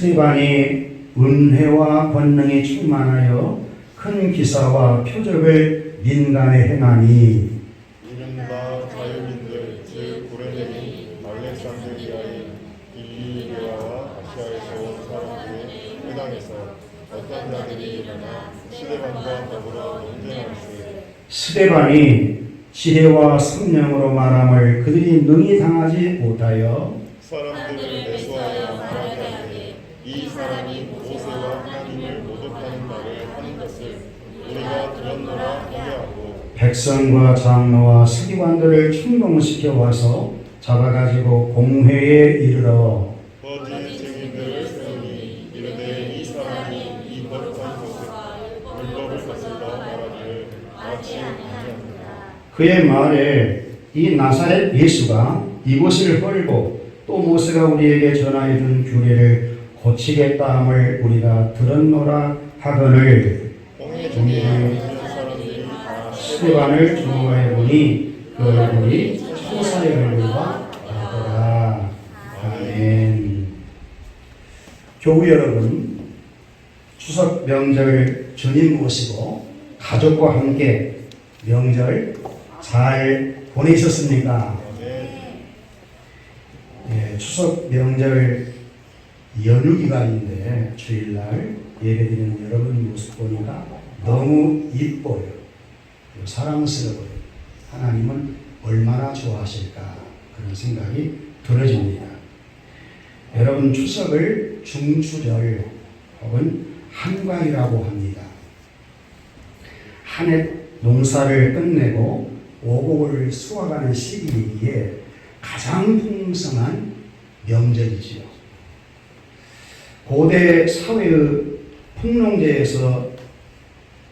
스데반이 은혜와 권능이 충만하여 큰 기사와 표적을 민간에 행하니 이른바 자유민들 즉 구레네인 알렉산드리아인 일리리아와 아시아에서 온 사람들의 회당에서 어떤 자들이 일어나 스데반과 더불어 논쟁할세. 스데반이 지혜와 성령으로 말함을 그들이 능히 당하지 못하여 사람들을 매수하여 말하게 하되 이 사람이 모세와 하나님을 모독하는 말을 하는 것을 우리가 들었노라 하게 하고 백성과 장로와 서기관들을 충동시켜 와서 잡아가지고 공회에 이르러 거짓 증인들을 세우니 이르되 이 사람이 이 거룩한 곳과 율법을 거슬러 말하기를 마치 아니하니라. 그의 말에 이 나사렛 예수가 이곳을 헐고 또 모세가 우리에게 전하여 준 규례를 고치겠다 함을 우리가 들었노라 하거늘 공회 중에 있는 사람들이 다 스데반을 주목하여 보니 그 얼굴이 천사의 얼굴과 같더라. 아멘. 교우 여러분, 추석 명절 주님 모시고 가족과 함께 명절 잘 보내셨습니까? 예, 추석 명절 연휴 기간인데 주일날 예배드리는 여러분 모습 보니까 너무 이뻐요. 사랑스러워요. 하나님은 얼마나 좋아하실까 그런 생각이 들어집니다. 여러분, 추석을 중추절 혹은 한가위라고 합니다. 한 해 농사를 끝내고 오곡을 수확하는 시기이기에 가장 풍성한 명절이지요. 고대 사회의 풍농제에서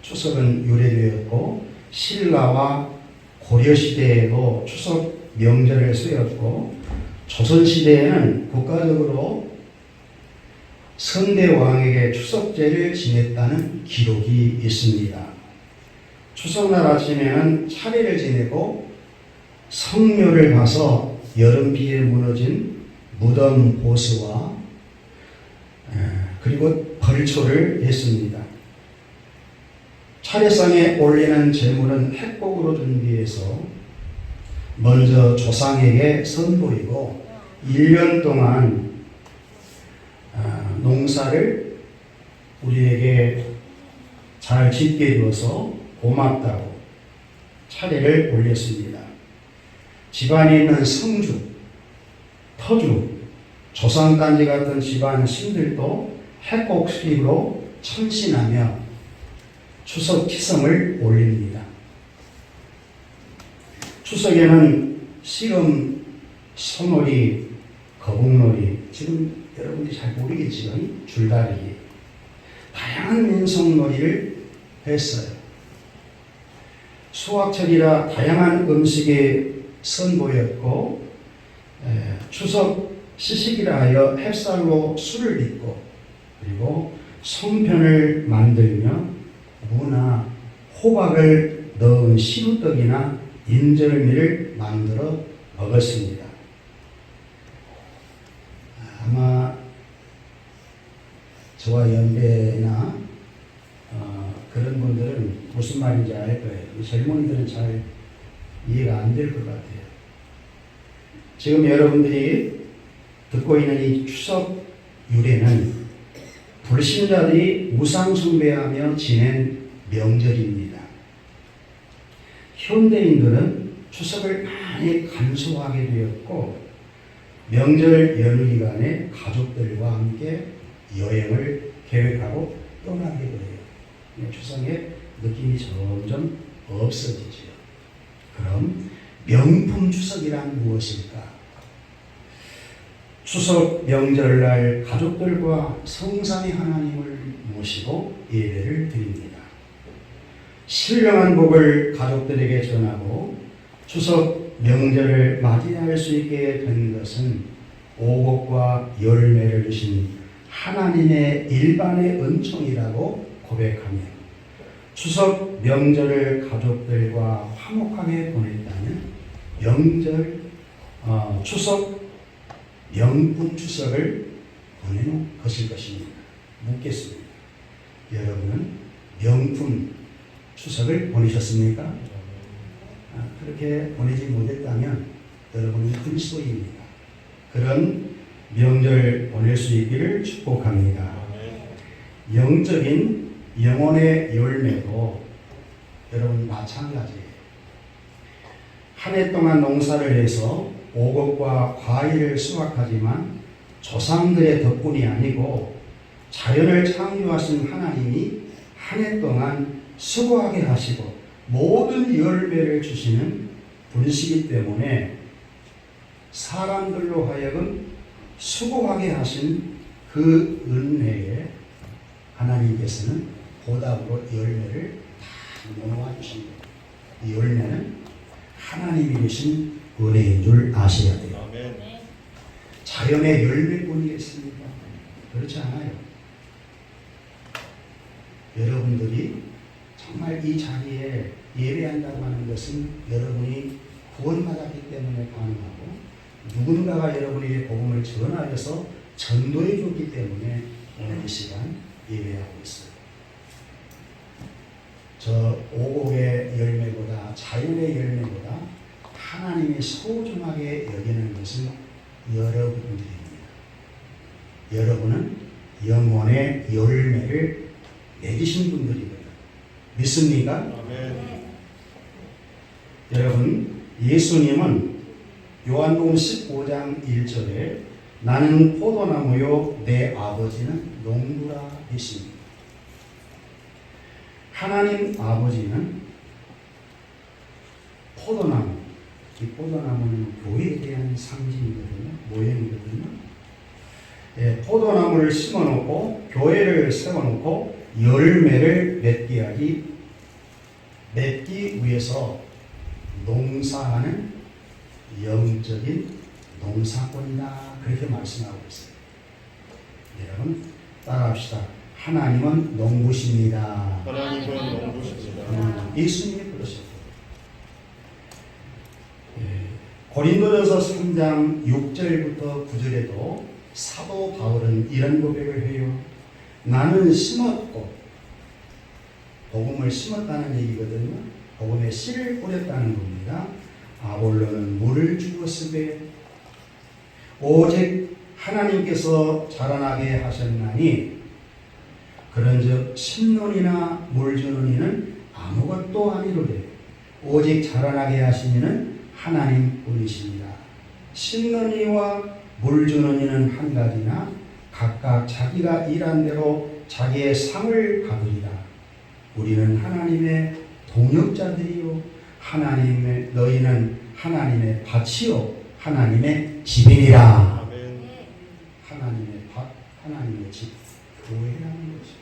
추석은 유래되었고 신라와 고려시대에도 추석 명절을 세웠고 조선시대에는 국가적으로 선대왕에게 추석제를 지냈다는 기록이 있습니다. 추석날 아침에는 차례를 지내고 성묘를 가서 여름비에 무너진 무덤 보수와 그리고 벌초를 했습니다. 차례상에 올리는 제물은 핵복으로 준비해서 먼저 조상에게 선보이고 1년 동안 농사를 우리에게 잘 짓게 해줘서 고맙다고 차례를 올렸습니다. 집안에 있는 성주, 터주, 조상단지 같은 집안 신들도 핵곡 수입으로 천신하며 추석 기성을 올립니다. 추석에는 씨름, 소놀이, 거북놀이, 지금 여러분들이 잘 모르겠지만 줄다리기, 다양한 민속놀이를 했어요. 수확철이라 다양한 음식이 선보였고 추석 시식이라 하여 햇살로 술을 빚고 그리고 송편을 만들며 무나 호박을 넣은 시루떡이나 인절미를 만들어 먹었습니다. 아마 저와 연배나 그런 분들은 무슨 말인지 알 거예요. 젊은이들은 잘 이해가 안 될 것 같아요. 지금 여러분들이 듣고 있는 이 추석 유래는 불신자들이 우상 숭배하며 지낸 명절입니다. 현대인들은 추석을 많이 간소하게 되었고 명절 연휴 기간에 가족들과 함께 여행을 계획하고 떠나게 돼요. 추석의 느낌이 점점 없어지죠. 그럼 명품 추석이란 무엇일까? 추석 명절날 가족들과 성삼위 하나님을 모시고 예배를 드립니다. 신령한 복을 가족들에게 전하고 추석 명절을 맞이할 수 있게 된 것은 오곡과 열매를 주신 하나님의 일반의 은총이라고 고백하며 추석 명절을 가족들과 화목하게 보냈다는 추석 명품 추석을 보내는 것입니다. 묻겠습니다. 여러분은 명품 추석을 보내셨습니까? 그렇게 보내지 못했다면 여러분은 그리스도인입니다. 그런 명절 보낼 수 있기를 축복합니다. 영적인 영혼의 열매도 여러분 마찬가지예요. 한 해 동안 농사를 해서 오곡과 과일을 수확하지만 조상들의 덕분이 아니고 자연을 창조하신 하나님이 한 해 동안 수고하게 하시고 모든 열매를 주시는 분이시기 때문에 사람들로 하여금 수고하게 하신 그 은혜에 하나님께서는 보답으로 열매를 다 모아 주신 거예요. 이 열매는 하나님이 주신 은혜인 줄 아셔야 돼요. 아멘. 자연의 열매뿐이겠습니까? 그렇지 않아요. 여러분들이 정말 이 자리에 예배한다고 하는 것은 여러분이 구원받았기 때문에 가능하고 누군가가 여러분에게 복음을 전하여서 전도해 줬기 때문에 오늘 이 시간 예배하고 있어요. 저 오곡의 열매보다 자연의 열매보다 하나님이 소중하게 여기는 것은 여러분들입니다. 여러분은 영혼의 열매를 맺으신 분들이거든요. 믿습니까? 아멘. 여러분, 예수님은 요한복음 15장 1절에 나는 포도나무요 내 아버지는 농부라 했습니다. 하나님 아버지는 포도나무, 이 포도나무는 교회에 대한 상징이거든요. 모형이거든요. 포도나무를 심어놓고 교회를 세워놓고 열매를 맺기 위해서 농사하는 영적인 농사꾼이다. 그렇게 말씀하고 있어요. 여러분 따라합시다. 하나님은 농부십니다. 하나님은 농부십니다. 예수님이 그러셨고 고린도전서 3장 6절부터 9절에도 사도 바울은 이런 고백을 해요. 나는 심었고 복음을 심었다는 얘기거든요. 복음에 씨를 뿌렸다는 겁니다. 아볼로는 물을 주었으되 오직 하나님께서 자라나게 하셨나니 그런즉 심는이나 물 주는 이는 아무것도 아니로되 오직 자라나게 하신 이는 하나님뿐이십니다. 심는 이와 물 주는 이는 한 가지나 각각 자기가 일한 대로 자기의 상을 받으리라. 우리는 하나님의 동역자들이요 너희는 하나님의 밭이요 하나님의 집이니라. 아멘. 하나님의 밭, 하나님의 집, 교회라는 것이죠.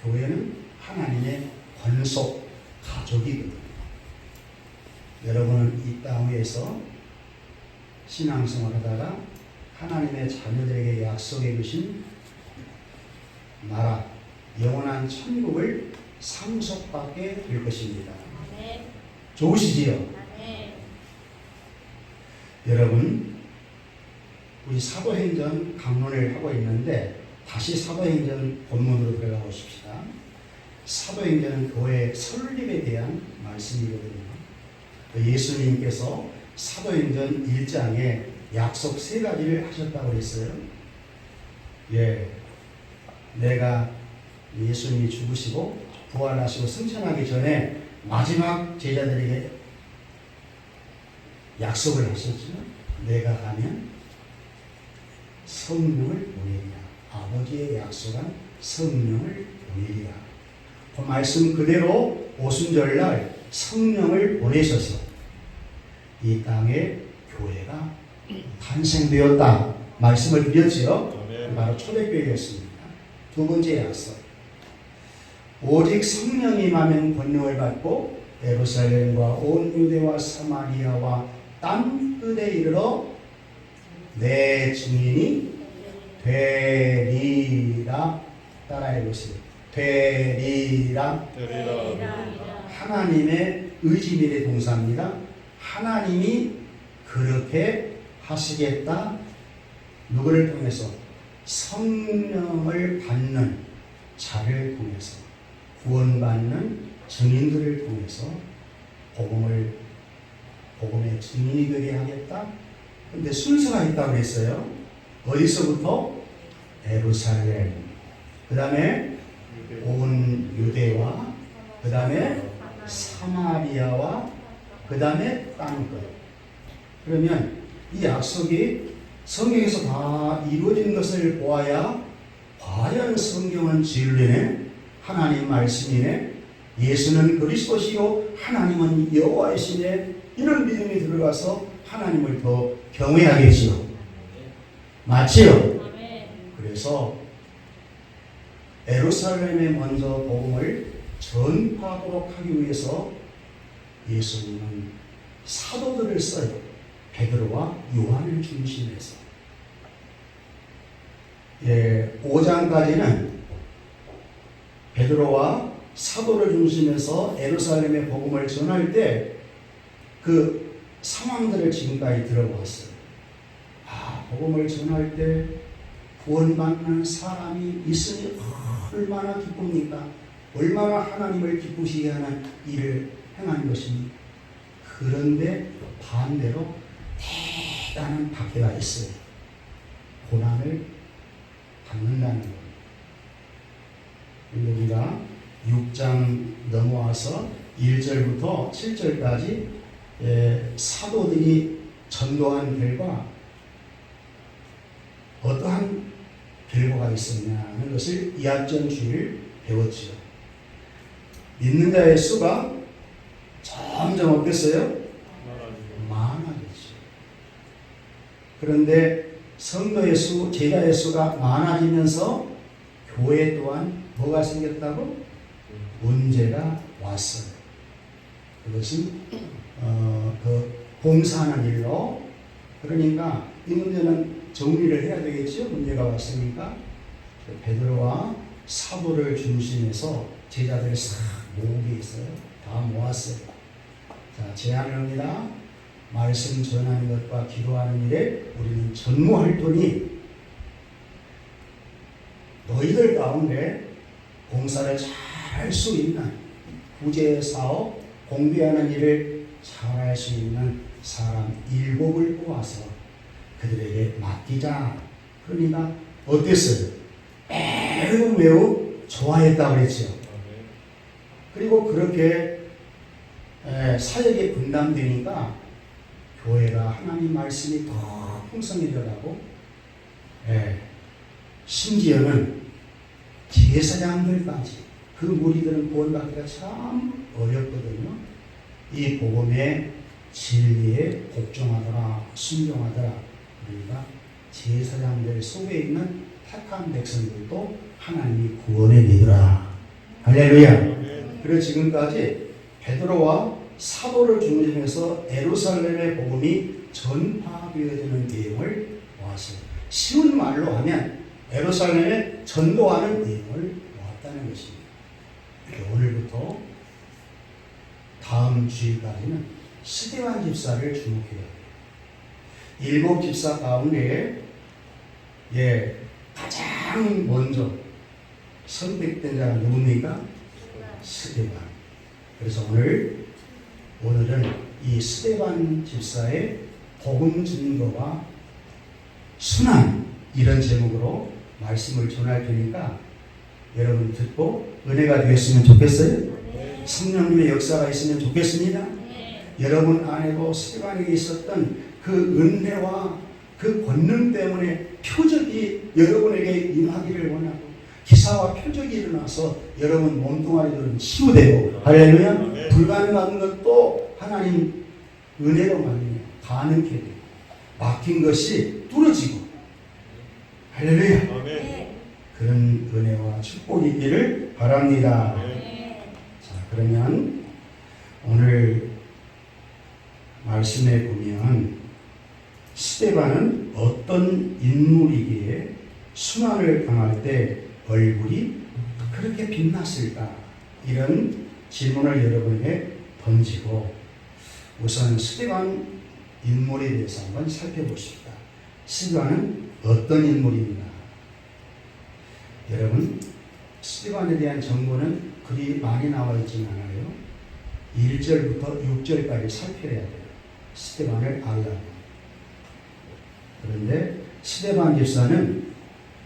교회는 하나님의 권속 가족이거든요. 여러분은 이 땅 위에서 신앙생활 하다가 하나님의 자녀들에게 약속해 주신 나라, 영원한 천국을 상속받게 될 것입니다. 좋으시지요? 여러분, 우리 사도행전 강론을 하고 있는데 다시 사도행전 본문으로 들어가 보십시다. 사도행전은 교회 설립에 대한 말씀이거든요. 예수님께서 사도행전 1장에 약속 3가지를 하셨다고 그랬어요. 내가 예수님이 죽으시고 부활하시고 승천하기 전에 마지막 제자들에게 약속을 하셨죠. 내가 가면 성령을 보내리라. 아버지의 약속한 성령을 보내리라. 그 말씀 그대로 오순절날 성령을 보내셔서 이 땅에 교회가 탄생되었다 말씀을 드렸지요. 바로 초대교회였습니다. 두 번째 약속, 오직 성령이 임하면 권능을 받고 예루살렘과 온 유대와 사마리아와 땅 끝에 이르러 내 증인이 되리라. 따라해 보세요. 되리라. 하나님의 의지미래 동사입니다. 하나님이 그렇게 하시겠다. 누구를 통해서? 성령을 받는 자를 통해서 구원받는 증인들을 통해서 복음의 증인이 되게 하겠다. 근데 순서가 있다고 그랬어요. 어디서부터? 예루살렘, 그 다음에 온 유대와, 그 다음에 사마리아와, 그 다음에 땅끝. 그러면 이 약속이 성경에서 다 이루어진 것을 보아야 과연 성경은 진리네, 하나님 말씀이네, 예수는 그리스도시요 하나님은 여호와이시네, 이런 믿음이 들어가서 하나님을 더 경외하겠지요. 맞지요? 그래서 예루살렘에 먼저 복음을 전파하도록 하기 위해서 예수님은 사도들을 써요. 베드로와 요한을 중심해서. 5장까지는 베드로와 사도를 중심해서 예루살렘의 복음을 전할 때 그 상황들을 지금까지 들어봤어요. 복음을 전할 때 구원받는 사람이 있으니 얼마나 기쁩니까? 얼마나 하나님을 기쁘시게 하는 일을 행하는 것입니까? 그런데 반대로 대단한 박해가 있어요. 고난을 받는다는 겁니다. 우리가 6장 넘어와서 1절부터 7절까지 사도들이 전도한 결과 어떠한 결과가 있었냐는 것을 2학점 주일 배웠죠. 믿는 자의 수가 점점 어땠어요? 많아졌죠. 그런데 성도의 수, 제자의 수가 많아지면서 교회 또한 뭐가 생겼다고? 문제가 왔어요. 그것은 그 봉사하는 일로, 그러니까 이 문제는 정리를 해야 되겠죠. 문제가 왔으니까 베드로와 사도를 중심해서 제자들을 싹 모으게 했어요. 다 모았어요. 자, 제안을 합니다. 말씀 전하는 것과 기도하는 일에 우리는 전무할 테니 너희들 가운데 봉사를 잘 할 수 있는, 구제 사업, 공부하는 일을 잘 할 수 있는 사람 7을 뽑아서 그들에게 맡기자. 그러니까 어땠어요? 매우 좋아했다고 그랬죠. 그리고 그렇게 사역이 분담되니까 교회가 하나님 말씀이 더 풍성해져가고, 심지어는 제사장들까지, 그 무리들은 구원받기가 참 어렵거든요. 이 복음의 진리에 복종하더라, 순종하더라. 그러니까 제사장들 속에 있는 택한 백성들도 하나님이 구원해 내더라. 할렐루야. 그래서 지금까지 베드로와 사도를 중심해서 예루살렘의 복음이 전파되어지는 내용을 보았어요. 쉬운 말로 하면 예루살렘에 전도하는 내용을 보았다는 것입니다. 오늘부터 다음 주일까지는 스데반 집사를 주목해야 돼요. 7 집사 가운데 가장 먼저 선택된 자가 누굽니까? 스데반. 그래서 오늘은 이 스데반 집사의 복음 증거와 순환, 이런 제목으로 말씀을 전할 테니까 여러분 듣고 은혜가 되었으면 좋겠어요? 성령님의 역사가 있으면 좋겠습니다. 여러분 안에도 스데반에게 있었던 그 은혜와 그 권능 때문에 표적이 여러분에게 임하기를 원하고, 기사와 표적이 일어나서 여러분 몸뚱아리들은 치유되고, 할렐루야. 불가능한 것도 하나님 은혜로 말미암아 가능케 되고, 막힌 것이 뚫어지고, 할렐루야. 그런 은혜와 축복이 있기를 바랍니다. 자, 그러면 오늘 말씀에 보면 스데반은 어떤 인물이기에 순환을 당할 때 얼굴이 그렇게 빛났을까? 이런 질문을 여러분에게 던지고, 우선 스데반 인물에 대해서 한번 살펴보십시다. 스데반은 어떤 인물입니다. 여러분, 스데반에 대한 정보는 그리 많이 나와 있지는 않아요. 1절부터 6절까지 살펴야 돼요. 스데반을 알라고. 그런데 스데반 집사는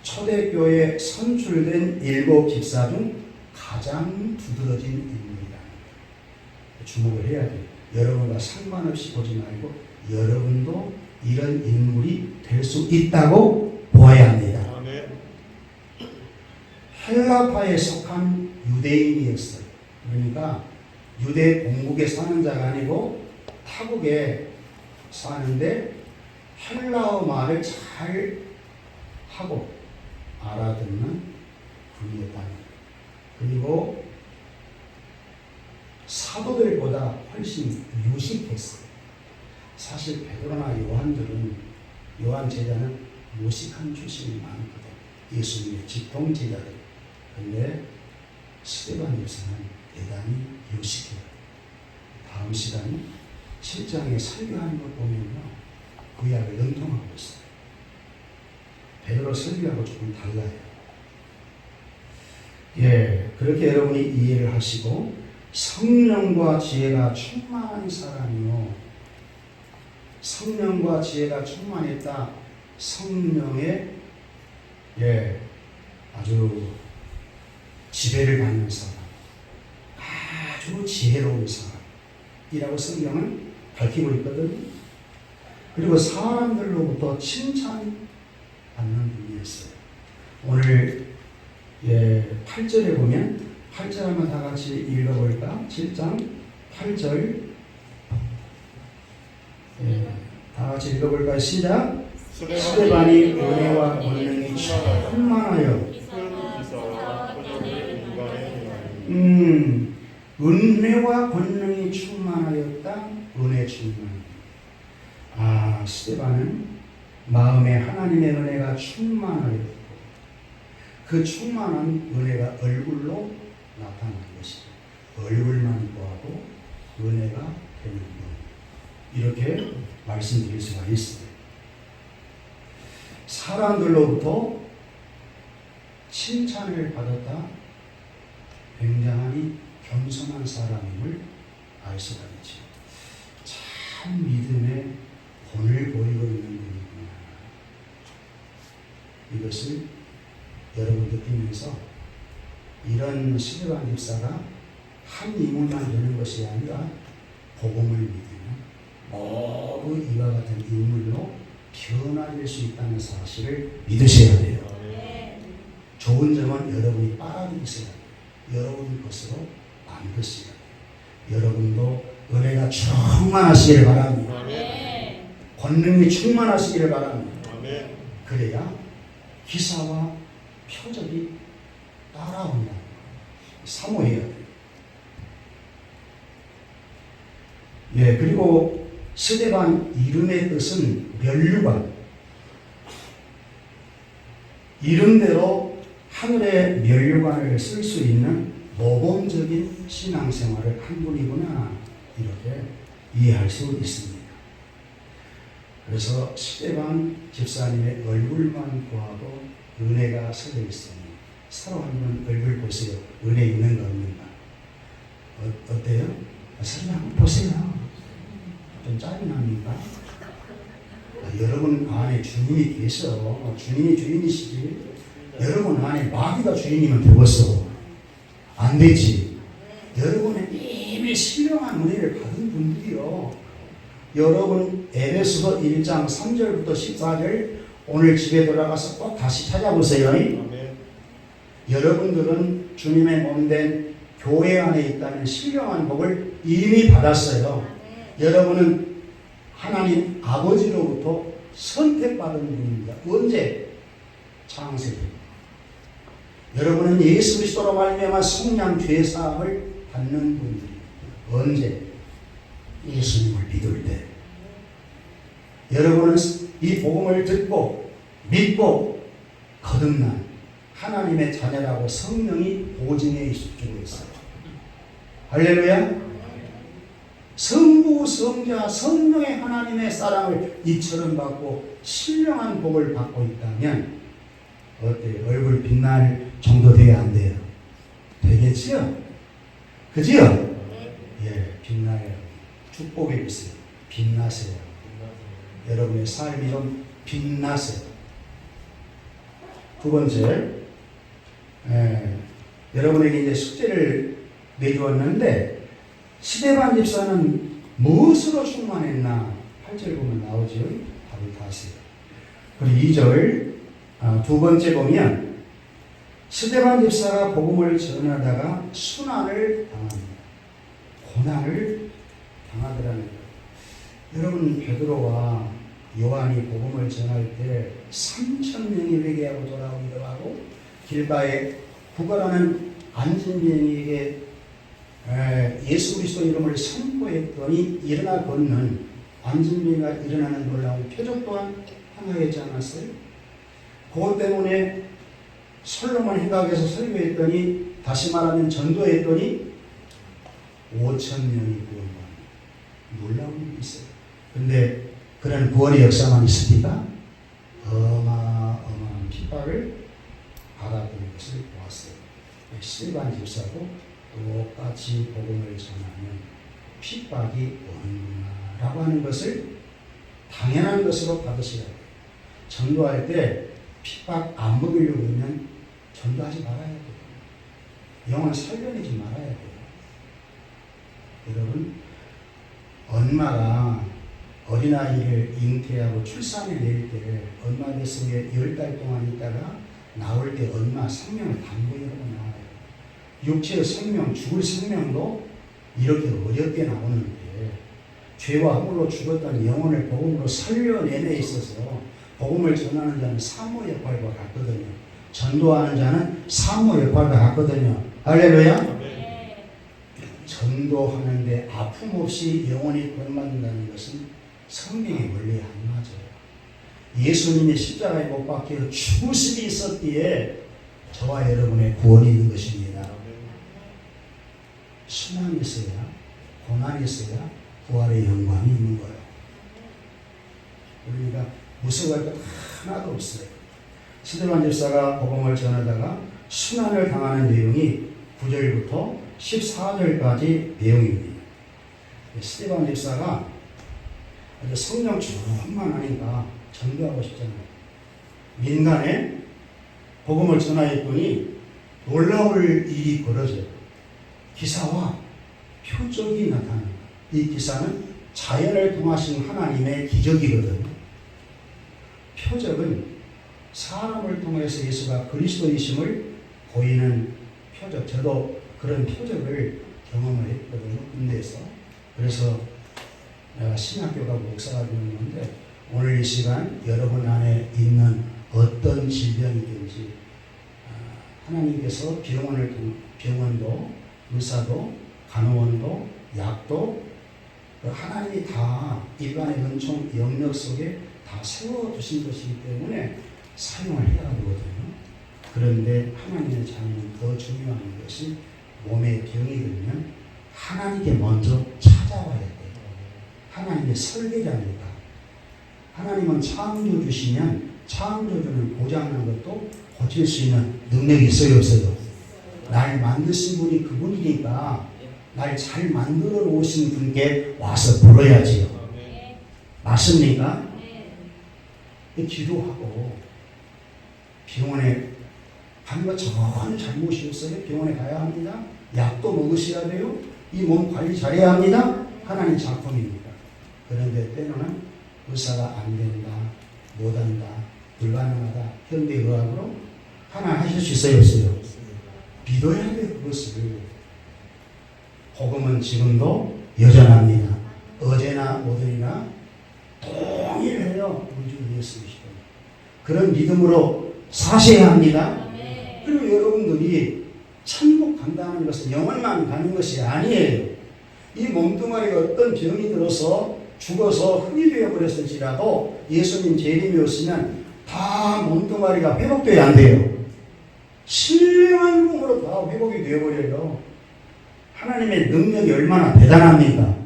초대교회에 선출된 7 집사 중 가장 두드러진 인물이다. 주목을 해야 돼요. 여러분과 상관없이 보지 말고 여러분도 이런 인물이 될 수 있다고 보아야 합니다. 아멘. 헬라파에 속한 유대인이었어요. 그러니까 유대 본국에 사는 자가 아니고 타국에 사는데 헬라어 말을 잘 하고 알아듣는 분이었다. 그리고 사도들보다 훨씬 유식했어요. 사실 베드로나 요한들은, 요한 제자는 무식한 출신이 많거든. 예수님의 직통 제자들. 근데 스데반 집사는 대단히 유식해요. 다음 시간에 7장에 설교하는 걸 보면요, 구약을 능통하고 있어요. 베드로 설교하고 조금 달라요. 예, 그렇게 여러분이 이해를 하시고 성령과 지혜가 충만한 사람이요, 성령과 지혜가 충만했다. 성령의 아주 지배를 받는 사람, 아주 지혜로운 사람이라고 성경은 밝히고 있거든요. 그리고 사람들로부터 칭찬받는 분이었어요. 오늘 8절에 보면, 8절 한번 다 같이 읽어볼까? 7장 8절 다 같이 읽어볼까요? 시작! 스데반이 은혜와 권능이 충만하여 은혜와 권능이 충만하였다. 은혜 충만. 스데반은 마음에 하나님의 은혜가 충만하였고 그 충만한 은혜가 얼굴로 나타난 것이죠. 얼굴만 보아도 은혜가 되는 것. 이렇게 말씀드릴 수가 있습니다. 사람들로부터 칭찬을 받았다. 굉장히 겸손한 사람임을 알 수가 있죠. 참 믿음의 본을 보이고 있는 분이구나. 이것을 여러분 느끼면서 이런 스데반 집사가 한 인물만 되는 것이 아니라 복음을 믿으면 모두 이와 같은 인물로 변화될 수 있다는 사실을 믿으셔야 돼요. 좋은 점은 여러분이 빨아들이셔야 돼요. 여러분 것으로 만드셔야 돼요. 여러분도 은혜가 충만하시기를 바랍니다. 권능이 충만하시기를 바랍니다. 그래야 기사와 표적이 따라온다. 사모해야 돼요. 그리고 스데반 이름의 뜻은 면류관. 이름대로 하늘의 면류관을 쓸 수 있는 모범적인 신앙생활을 한 분이구나, 이렇게 이해할 수 있습니다. 그래서 스데반 집사님의 얼굴만 보아도 은혜가 섞여 있으니 서로 한번 얼굴 보세요. 은혜 있는가 없는가. 어때요? 서로 한번 보세요. 좀 짜증납니까? 여러분 안에 주님이 계셔. 주님이 주인이시지. 여러분 안에 마귀가 주인이면 되겠어. 안 되지. 여러분의 이미 신령한 은혜를 받은 분들이요. 여러분 에베소서 1장 3절부터 14절 오늘 집에 돌아가서 꼭 다시 찾아보세요. 여러분들은 주님의 몸된 교회 안에 있다는 신령한 복을 이미 받았어요. 여러분은 하나님 아버지로부터 선택받은 분입니다. 언제? 창세기. 여러분은 예수 그리스도로 말미암아 성령 죄 사함을 받는 분들이에요. 언제? 예수님을 믿을 때. 여러분은 이 복음을 듣고 믿고 거듭난 하나님의 자녀라고 성령이 보증해 주고 있어요. 할렐루야. 성부, 성자, 성령의 하나님의 사랑을 이처럼 받고 신령한 복을 받고 있다면 어때요? 얼굴 빛날 정도 돼야 안 돼요? 되겠지요? 그지요? 예, 빛나요. 축복이 있어요. 빛나세요. 여러분의 삶이 좀 빛나세요. 두 번째, 여러분에게 이제 숙제를 내주었는데, 스데반 집사는 무엇으로 충만했나? 8절 보면 나오죠. 답을 다 하세요. 그리고 2절, 두 번째 보면, 스데반 집사가 복음을 전하다가 순환을 당합니다. 고난을 당하더라는 거예요. 여러분, 베드로와 요한이 복음을 전할 때 3,000명이 회개하고 돌아오기도 하고, 길가에 구걸하는 안진병에게 예수 그리스도 이름을 선포했더니 일어나 걷는 안진병이가 일어나는 놀라운 표적 또한 행하였지 않았어요? 그것 때문에 솔로몬 행각에서 설교했더니, 다시 말하면 전도했더니 5,000명이 구원받는 놀라운 일이 있어요. 근데 그런 구원의 역사만 있습니까? 어마어마한 핍박을 받아본 것을 보았어요. 스데반 집사도 똑같이 복음을 전하면 핍박이 오는구나라고 하는 것을 당연한 것으로 받으셔야 돼요. 전도할 때 핍박 안 먹으려고 하면 전도하지 말아야 돼요. 영혼 살려내지 말아야 돼요. 여러분, 엄마가 어린아이를 잉태하고 출산해 낼 때 엄마 뱃속에 10달 동안 있다가 나올 때 엄마 생명을 담보이라고 나와요. 육체의 생명, 죽을 생명도 이렇게 어렵게 나오는데, 죄와 허물로 죽었던 영혼을 복음으로 살려내는 데 있어서 복음을 전하는 자는 사모 역할과 같거든요. 전도하는 자는 사모 역할과 같거든요. 할렐루야. 전도하는데 아픔 없이 영혼이 구원받는다는 것은 성경의 원리에 안 맞아요. 예수님의 십자가에 못 박혀 죽으심이 있었기에 저와 여러분의 구원이 있는 것입니다. 순환이 있어야, 고난이 있어야 부활의 영광이 있는 거예요. 우리가 무서워할 것 하나도 없어요. 스데반 집사가 복음을 전하다가 순환을 당하는 내용이 9절부터 14절까지 내용입니다. 스데반 집사가 성령 충만하니까 전도하고 싶잖아요. 민간에 복음을 전하였더니 놀라울 일이 벌어져요. 기사와 표적이 나타납니다. 이 기사는 자연을 통하신 하나님의 기적이거든요. 표적은 사람을 통해서 예수가 그리스도이심을 보이는 표적. 저도 그런 표적을 경험을 했거든요. 군대에서. 그래서 내가 신학교 가고 목사가 되는 건데, 오늘 이 시간 여러분 안에 있는 어떤 질병이든지 하나님께서 병원도 의사도 간호원도 약도 하나님이 다 일반의 은총 영역 속에 다 세워두신 것이기 때문에 사용을 해야 되거든요. 그런데 하나님의 자녀는 더 중요한 것이 몸에 병이 들면 하나님께 먼저 찾아와야 돼요. 하나님의 설계자니까. 하나님은 창조주시면 창조주는 고장난 것도 고칠 수 있는 능력이 있어요, 없어요? 날 만드신 분이 그분이니까 날 잘 만들어 놓으신 분께 와서 불러야지요. 맞습니까? 기도하고 병원에 가는 거 전혀 잘못이 없어요. 병원에 가야 합니다. 약도 먹으셔야 돼요. 이 몸 관리 잘해야 합니다. 하나님 작품입니다. 그런데 때로는 의사가 안 된다, 못한다, 불가능하다, 현대의학으로 하나 하실 수 있어요, 없어요? 믿어야 돼요, 그것을. 복음은 지금도 여전합니다. 어제나 오늘이나 동일해요. 우리 주 예수 그리스도. 그런 믿음으로 사셔야 합니다. 그리고 여러분들이 천국 간다는 것은 영원만 가는 것이 아니에요. 이 몸뚱아리가 어떤 병이 들어서 죽어서 흙이 되어버렸을지라도 예수님 재림이 오시면 다 몸뚱아리가 회복돼야 안 돼요. 신령한 몸으로 다 회복이 되어버려요. 하나님의 능력이 얼마나 대단합니까?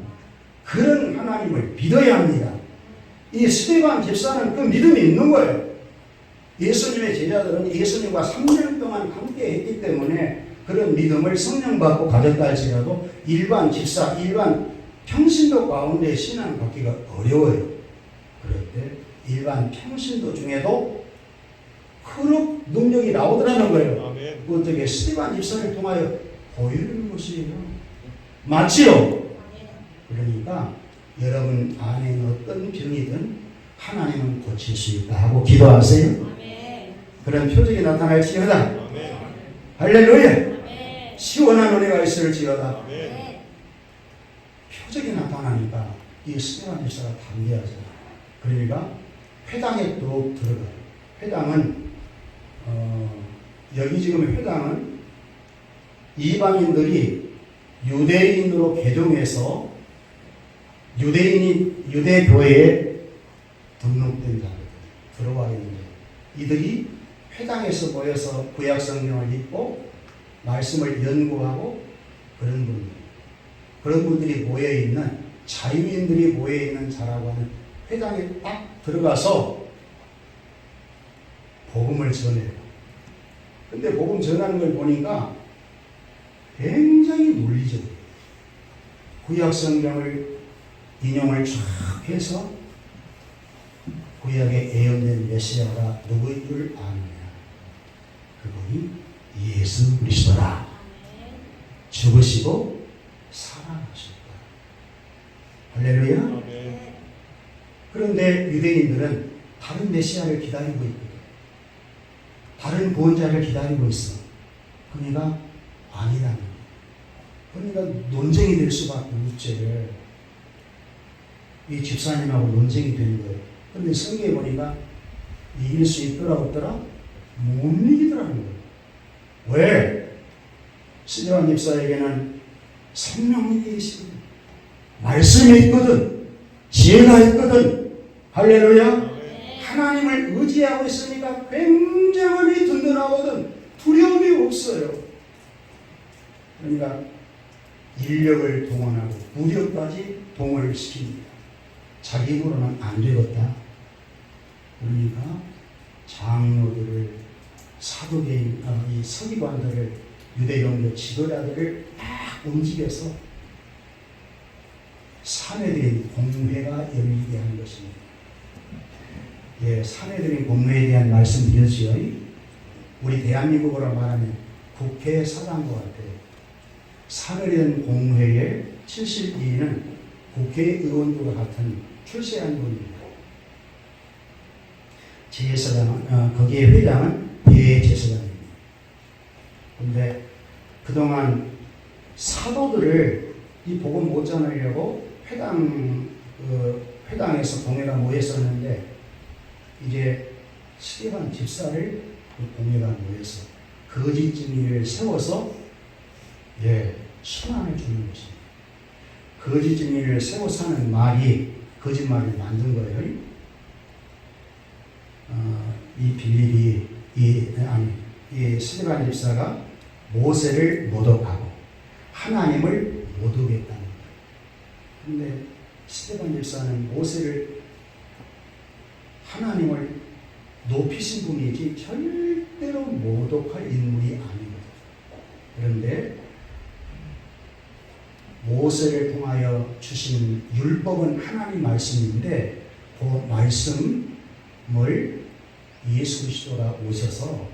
그런 하나님을 믿어야 합니다. 이 스데반 집사는 그 믿음이 있는 거예요. 예수님의 제자들은 예수님과 3년 동안 함께 했기 때문에 그런 믿음을 성령 받고 가졌다 할지라도 일반 집사, 일반 평신도 가운데 신앙 받기가 어려워요. 그럴 때 일반 평신도 중에도 그런 능력이 나오더라는 거예요. 아멘. 어떻게 스테반 집사를 통하여 보이는 것이에요. 맞지요? 그러니까 여러분 안에 어떤 병이든 하나님은 고칠 수 있다 하고 기도하세요. 그런 표적이 나타날지어다. 아멘. 할렐루야. 시원한 은혜가 있을지어다. 아멘. 표적이 나타나니까 이 스테반 집사가 담대하잖아. 그러니까 회당에 또 들어가요. 회당은 여기 지금 회당은 이방인들이 유대인으로 개종해서 유대 교회에 등록된 자들 들어와 있는 거예요. 이들이 회당에서 모여서 구약 성경을 읽고 말씀을 연구하고 그런 분들이 모여 있는 자유인들이 모여 있는 자라고 하는 회당에 딱 들어가서 복음을 전해요. 근데 복음 전하는 걸 보니까 굉장히 논리적이에요. 구약 성경을 인용을 쫙 해서 구약에 예언된 메시아가 누구인 줄 아느냐? 그분이 예수 그리스도라. 죽으시고 살아나셨다. 할렐루야. 아멘. 그런데 유대인들은 다른 메시아를 기다리고 있거든. 다른 구원자를 기다리고 있어. 그러니까 아니라는 거예요. 그러니까 논쟁이 될 수밖에 없지. 이 집사님하고 논쟁이 되는 거예요. 그런데 성경에 보니까 이길 수 있더라 없더라? 못 이기더라는 거예요. 왜? 스데반 집사에게는 성령이 계시거든. 말씀이 있거든. 지혜가 있거든. 할렐루야. 하나님을 의지하고 있으니까 굉장히 든든하거든. 두려움이 없어요. 그러니까 인력을 동원하고 무력까지 동원을 시킵니다. 자기 힘으로는 안 되겠다. 그러니까 장로들을 사도계인, 이 서기관들을 유대종교 지도자들을 막 움직여서 사내들인 공회가 열리게 하는 것입니다. 예, 사내들인 공회에 대한 말씀 드렸지요. 우리 대한민국으로 말하면 국회 사당과 같아요. 사내들인 공회의 72인은 국회의원들과 같은 출세한 분입니다. 제사장은 거기에 회장은 대제사장입니다. 그런데 그동안 사도들을 이 복음 못 전하려고 회당에서 공회가 모였었는데 이제 스데반 집사를 그 공회가 모여서 거짓 증인을 세워서 순환을 주는 것입니다. 거짓 증인을 세워서 하는 말이 거짓말을 만든 거예요. 이 빌립이 이 스데반 집사가 모세를 모독하고 하나님을 모독했다는 거예요. 그런데 스데반 집사는 모세를 하나님을 높이신 분이지 절대로 모독할 인물이 아니거든요. 그런데 모세를 통하여 주신 율법은 하나님 말씀인데 그 말씀을 예수 그리스도가 오셔서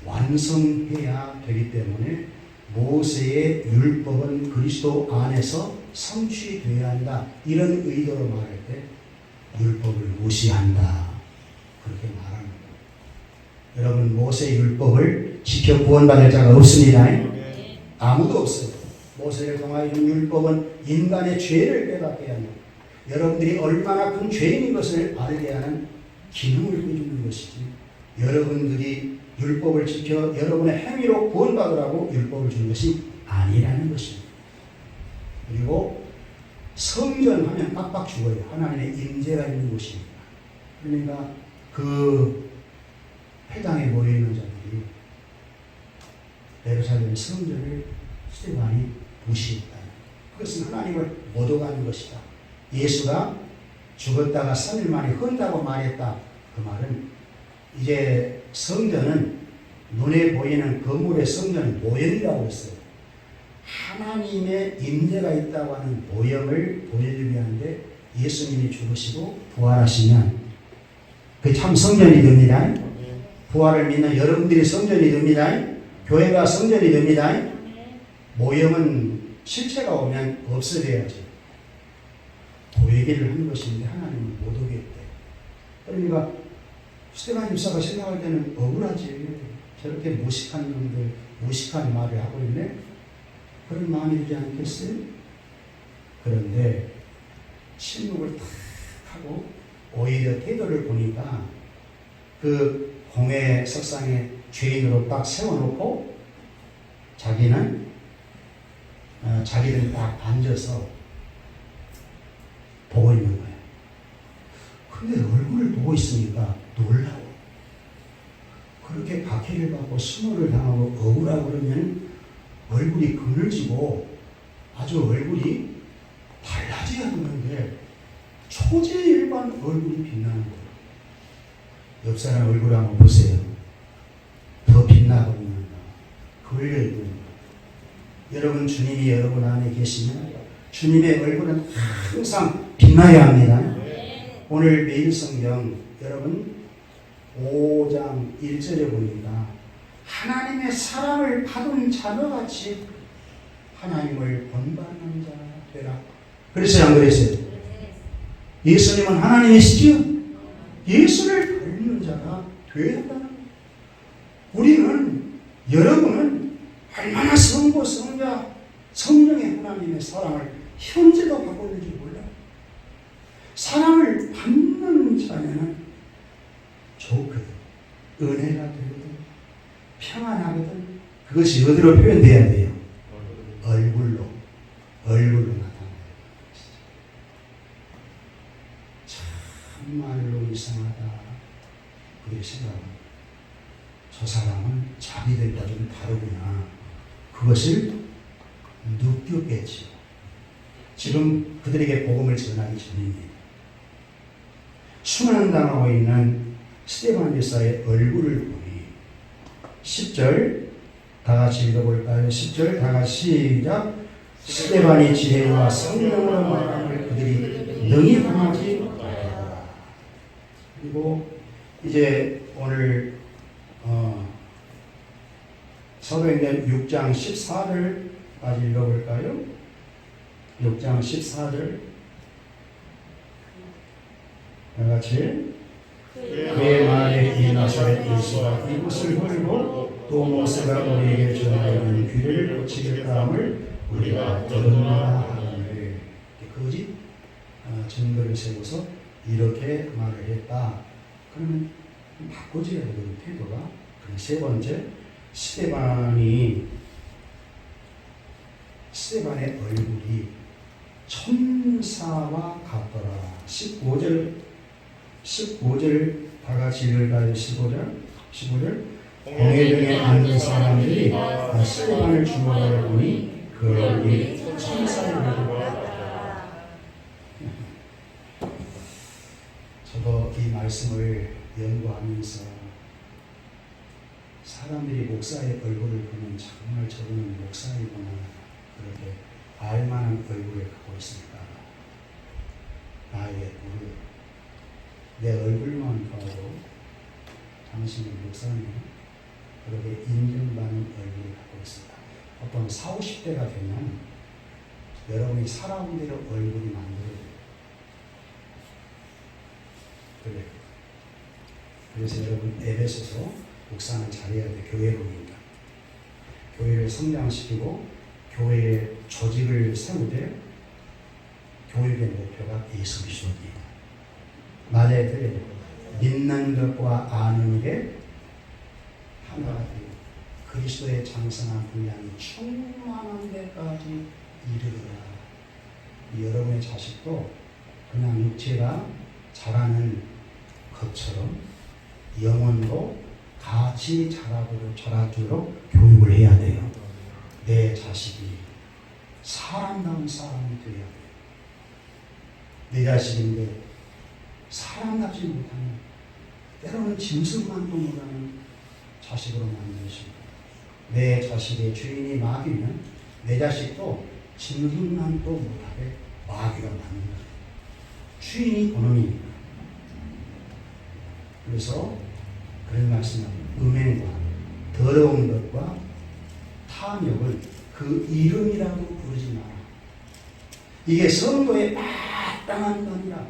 완성해야 되기 때문에 모세의 율법은 그리스도 안에서 성취되어야 한다. 이런 의도로 말할 때 율법을 무시한다. 그렇게 말하는 거예요. 여러분 모세의 율법을 지켜 구원받을 자가 없습니다. 아무도 없어요. 모세를 통하여 율법은 인간의 죄를 깨닫게 하는 여러분들이 얼마나 큰 죄인인 것을 알게 하는 기능을 해주는 것이지 여러분들이 율법을 지켜 여러분의 행위로 구원받으라고 율법을 주는 것이 아니라는 것입니다. 그리고 성전하면 빡빡 죽어요. 하나님의 임재가 있는 곳입니다. 그러니까 그 회당에 모여있는 자들이 예루살렘 성전을 스데반이 무시했다. 그것은 하나님을 모독하는 것이다. 예수가 죽었다가 3일 만에 헌다고 말했다. 그 말은 이제 성전은 눈에 보이는 건물의 성전은 모형이라고 했어요. 하나님의 임재가 있다고 하는 모형을 보여주기 위한데 예수님이 죽으시고 부활하시면 그 참 성전이 됩니다. 부활을 믿는 여러분들이 성전이 됩니다. 교회가 성전이 됩니다. 모형은 실체가 오면 없어져야지. 보이기를 하는 것인데 하나님은 못 오겠대. 그러니까 스테반 집사가 생각할 때는 억울하지. 저렇게 무식한 놈들, 무식한 말을 하고 있네. 그런 마음이 들지 않겠어요? 그런데 침묵을 탁 하고 오히려 태도를 보니까 그 공회 석상에 죄인으로 딱 세워놓고 자기는 자기들이 딱 앉아서 보고 있는 거예요. 근데 얼굴을 보고 있으니까 놀라워. 그렇게 박해를 받고 수모를 당하고 억울하고 그러면 얼굴이 그늘지고 아주 얼굴이 달라져야 되는데 초제일반 얼굴이 빛나는 거예요. 옆 사람 얼굴 한번 보세요. 더 빛나고 있는가, 걸려 있는가. 여러분 주님이 여러분 안에 계시면 주님의 얼굴은 항상 빛나야 합니다. 오늘 매일 성경 여러분 5장 1절에 보니까 하나님의 사랑을 받은 자녀같이 하나님을 본받는 자 되라. 그랬어요, 안 그랬어요? 예수님은 하나님이시지요? 예수를 닮는 자가 되어야 한다는 거예요. 우리는, 여러분은 얼마나 성부, 성자, 성령의 하나님의 사랑을 현재도 받고 있는지 몰라요. 사랑을 받는 자녀는 좋거든. 은혜가 되거든. 평안하거든. 그것이 어디로 표현돼야 돼요? 얼굴로 나타나요. 정말로 이상하다. 그렇게 생각합니다. 저 사람은 자기들과 좀 다르구나. 그것을 느꼈겠지요. 지금 그들에게 복음을 전하기 전입니다. 순환당하고 있는 스데반 집사의 얼굴을 보니 10절 다 같이 읽어볼까요? 10절 다 같이 시작. 스데반이 지혜와 성령으로 말함을 그들이 능히 당하지 못하더라. 그리고 이제 오늘 사도행전 6장 14절까지 읽어볼까요? 6장 14절 다 같이. 그의 말에 이 나사렛 예수가 이곳을 헐고 또 모세가 우리에게 전하여준 귀를 고치겠다 함을 우리가 들었노라 하는데 거짓 증거를 세워서 이렇게 말을 했다. 그러면 바꿔줘야 되는 태도가. 세 번째, 스데반의 얼굴이 천사와 같더라. 15절 다 같이 읽을까요? 15절 공회중에 앉은 사람들이 스데반을 주목하여 보니 그 얼굴이 천사의 얼굴과 같더라. 저도 이 말씀을 연구하면서 사람들이 목사의 얼굴을 보면 정말 저분은 목사이구나 그렇게 알만한 얼굴을 갖고 있습니다. 나의 얼굴, 내 얼굴만 봐도 당신은 목사님 그렇게 인정받는 얼굴을 갖고 있습니다. 어떤 40, 50대가 되면 여러분이 살아온 대로 얼굴이 만들어져요. 그래요. 그래서 여러분 에베소서 목사는 잘해야 돼. 교회로니까. 교회를 성장시키고 교회의 조직을 세우되 교육의 목표가 예수 그리스도입니다. 맞아야 돼요. 믿는 것과 아는 게 하나가 돼요. 그리스도의 장성한 분량이 충만한 데까지 이르더라. 여러분의 자식도 그냥 육체가 자라는 것처럼 영혼도 같이 자라도록 교육을 해야 돼요. 내 자식이 사람다운 사람이 되어야 돼요. 내 자식인데 사람답지 못하는, 때로는 짐승만도 못하는 자식으로 만드십니다. 내 자식의 주인이 마귀면 내 자식도 진흙난도 못하게 마귀가 만든다. 주인이 그놈입니다. 그래서 그런 말씀을 음행과 더러운 것과 탐욕을 그 이름이라고 부르지 마라. 이게 성도의 마땅한 것이라.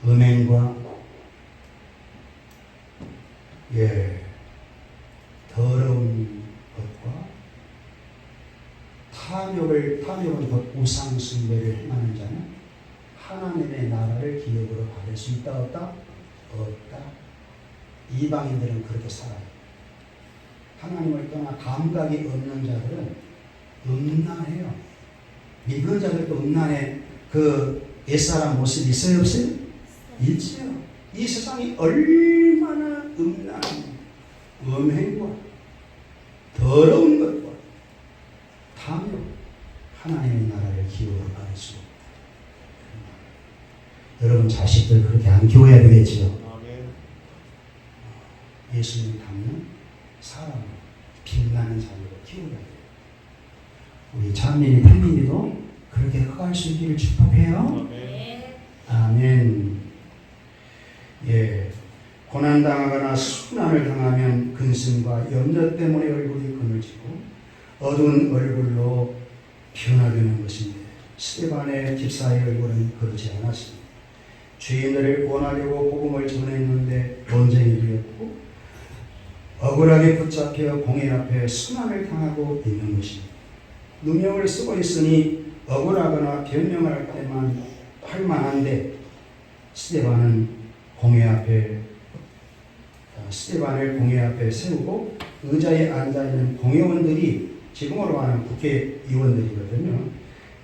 음행과 더러운 것과 탐욕은 곧 우상 숭배를 행하는 자는 하나님의 나라를 기업으로 받을 수 있다 없다? 없다. 이방인들은 그렇게 살아요. 하나님을 떠나 감각이 없는 자들은 음란해요. 믿는 자들도 음란해. 그 옛사람 모습 있어요 없어요? 있지요. 이 세상이 얼마나 음란한 음행과 더러운 것과 탐욕, 하나님의 나라를 기업으로 받을 수 없다. 여러분 자식들 그렇게 안 키워야 되겠지요. 아멘. 예수님 닮는 사람을 빛나는 자녀로 키워야 돼요. 우리 찬민이 태민이도 그렇게 커갈 수 있기를 축복해요. 아멘. 아멘. 고난당하거나 순환을 당하면 근심과 염려 때문에 얼굴이 그늘지고 어두운 얼굴로 변화되는 것인데 스데반의 집사의 얼굴은 그렇지 않았습니다. 죄인들을 구원하려고 복음을 전했는데 논쟁이 되었고 억울하게 붙잡혀 공회 앞에 순환을 당하고 있는 것입니다. 누명을 쓰고 있으니 억울하거나 변명할 때만 할 만한데 스데반을 공회 앞에 세우고 의자에 앉아있는 공회원들이 지금으로 하는 국회의원들이거든요.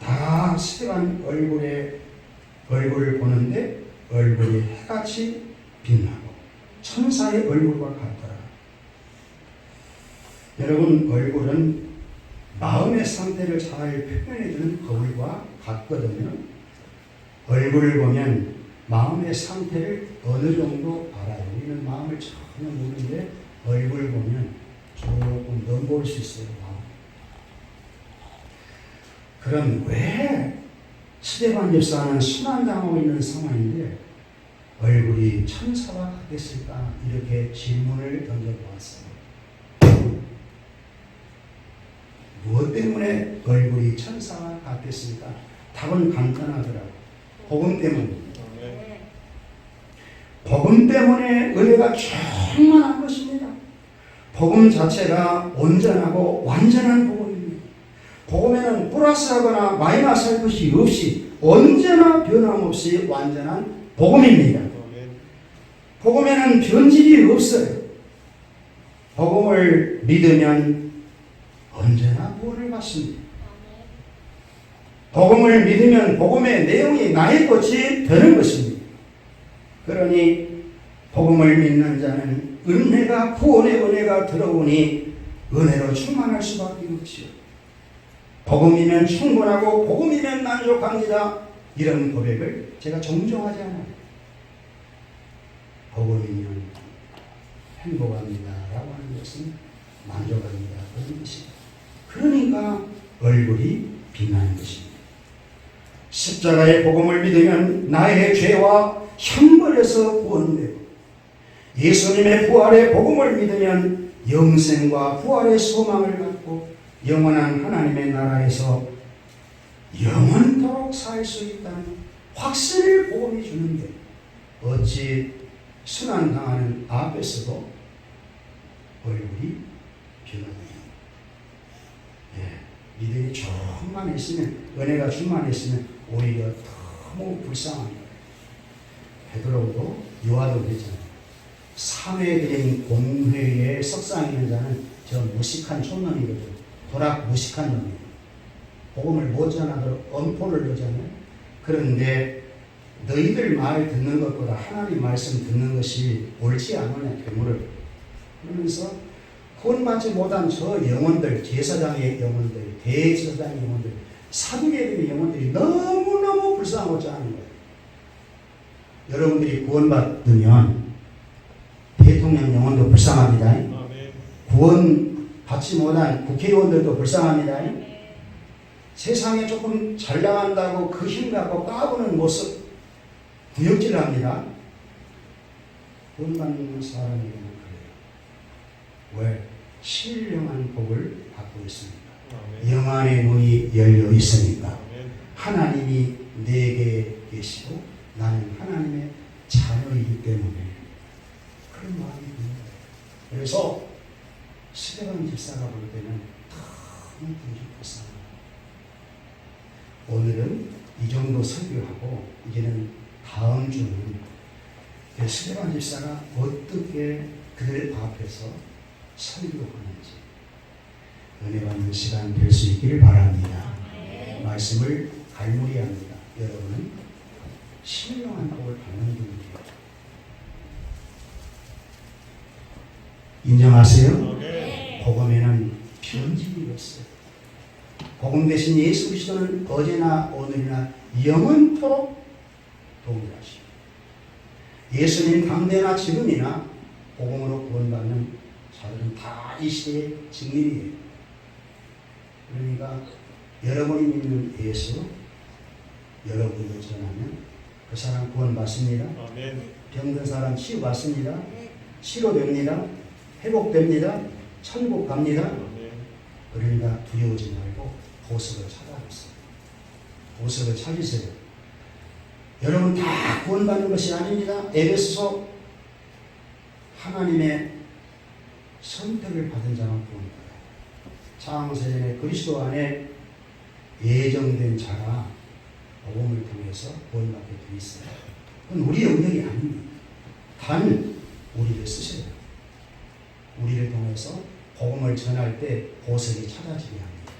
다 스데반 얼굴을 보는데 얼굴이 해같이 빛나고 천사의 얼굴과 같더라. 여러분 얼굴은 마음의 상태를 잘 표현해주는 거울과 같거든요. 얼굴을 보면 마음의 상태를 어느 정도 알아요. 우리는 마음을 전혀 모르는데 얼굴 보면 조금 넘볼 수 있어요. 마음. 그럼 왜 스데반 집사는 순환당하고 있는 상황인데 얼굴이 천사와 같겠을까? 이렇게 질문을 던져보았어요. 무엇 때문에 얼굴이 천사와 같겠습니까? 답은 간단하더라고요. 복음 때문입니다. 복음 때문에 은혜가 충만한 것입니다. 복음 자체가 온전하고 완전한 복음입니다. 복음에는 플러스하거나 마이너스할 것이 없이 언제나 변함없이 완전한 복음입니다. 복음에는 변질이 없어요. 복음을 믿으면 언제나 구원을 받습니다. 복음을 믿으면 복음의 내용이 나의 것이 되는 것입니다. 그러니 복음을 믿는 자는 은혜가 구원의 은혜가 들어오니 은혜로 충만할 수밖에 없지요. 복음이면 충분하고 복음이면 만족합니다. 이런 고백을 제가 정정하지 않아요. 복음이면 행복합니다 라고 하는 것은 만족합니다 그런 것입니다. 그러니까 얼굴이 빛나는 것입니다. 십자가의 복음을 믿으면 나의 죄와 형벌에서 구원되고 예수님의 부활의 복음을 믿으면 영생과 부활의 소망을 갖고 영원한 하나님의 나라에서 영원토록 살 수 있다는 확신을 복음이 주는데 어찌 순환당하는 앞에서도 얼굴이 변하느냐. 믿음이 충만했으면 은혜가 충만했으면 오히려 너무 불쌍한 거예요. 베드로도 요한도 그랬잖아요. 사회적인 공회에 석상 있는 자는 저 무식한 촌놈이거든요. 도락 무식한 놈이에요. 복음을 못 전하도록 엄포를 넣잖아요. 그런데 너희들 말 듣는 것보다 하나님 말씀 듣는 것이 옳지 않느냐 괴물을 그러면서 구원받지 못한 저 영혼들, 제사장의 영혼들, 대제사장의 영혼들, 사두개들의 영혼들이 너무너무 불쌍하고자 하는 거예요. 여러분들이 구원받으면 대통령 영혼도 불쌍합니다. 아멘. 구원 받지 못한 국회의원들도 불쌍합니다. 세상에 조금 잘 나간다고 그 힘 갖고 까부는 모습 구역질을 합니다. 구원 받는 사람에게는 그래요. 왜? 신령한 복을 받고 있습니다. 아멘. 영안의 문이 열려 있으니까 아멘. 하나님이 내게 계시고 나는 하나님의 자녀이기 때문에 그런 마음이 드는 거예요. 그래서 스데반 집사가 볼 때는 너무 부족했어요. 오늘은 이 정도 설교하고 이제는 다음 주는 스데반 집사가 어떻게 그들 앞에서 설교하는지 은혜 받는 시간 될 수 있기를 바랍니다. 말씀을 갈무리합니다. 여러분은 신령한 복을 받는 분이에요. 인정하세요? 아멘. 복음에는 편집이 없어요. 복음 대신 예수 그리스도는 어제나 오늘이나 영원토록 동일하시고 예수님 당대나 지금이나 복음으로 구원받는 자들은 다 이 시대의 증인이에요. 그러니까 여러분이 믿는 예수 여러분이 전하면 그 사람 구원받습니다. 아멘. 병든 사람 치유받습니다. 치료됩니다. 회복됩니다. 천국 갑니다. 아멘. 그러니까 두려워하지 말고 보석을 찾아보세요. 보석을 찾으세요. 여러분 다 구원받는 것이 아닙니다. 에베소서 하나님의 선택을 받은 자만 구원받아요. 창세전에 그리스도 안에 예정된 자가 복음을 통해서 구원받게 돼 있어요. 그건 우리의 능력이 아닙니다. 단 우리를 쓰셔요. 우리를 통해서 복음을 전할 때 보석이 찾아지게 합니다.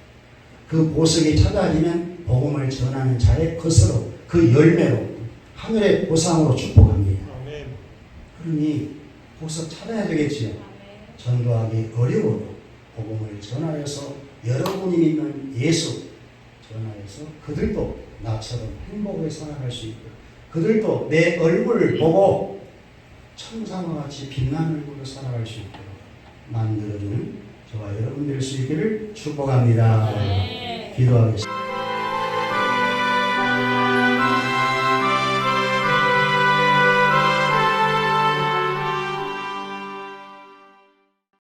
그 보석이 찾아지면 복음을 전하는 자의 것으로 그 열매로 하늘의 보상으로 축복합니다. 아멘. 그러니 보석 찾아야 되겠지요. 전도하기 어려워도 복음을 전하여서 여러분이 믿는 예수 전하여서 그들도 나처럼 행복하게 살아갈 수 있고 그들도 내 얼굴을 보고 천사와 같이 빛나는 얼굴로 살아갈 수 있도록 만들어주는 저와 여러분 될 수 있기를 축복합니다. 기도하겠습니다.